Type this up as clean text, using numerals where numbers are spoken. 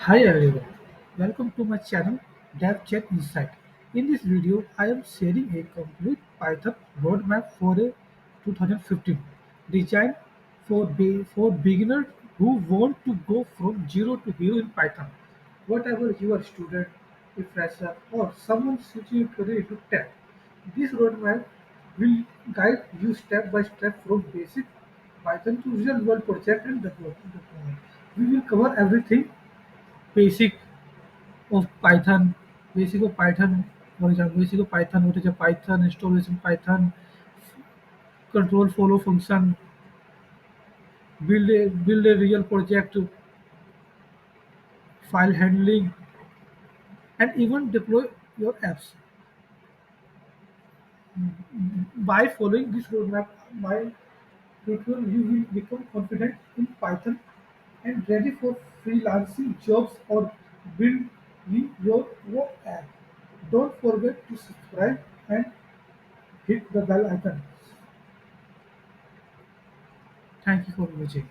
Hi everyone, welcome to my channel Devchain Insight. In this video, I am sharing a complete Python roadmap for a 2015 designed for beginners who want to go from zero to hero in Python. Whatever you are a student, a fresher, or someone switching your career into tech, this roadmap will guide you step by step from basic Python to real world project and deployment. We will cover everything basic of Python, for example, basic of Python, what is a Python, installation Python, control follow function, build a real project, file handling, and even deploy your apps. By following this roadmap, my tutorial, you will become confident in Python and ready for freelancing jobs or building your own app. Don't forget to subscribe and hit the bell icon. Thank you for watching.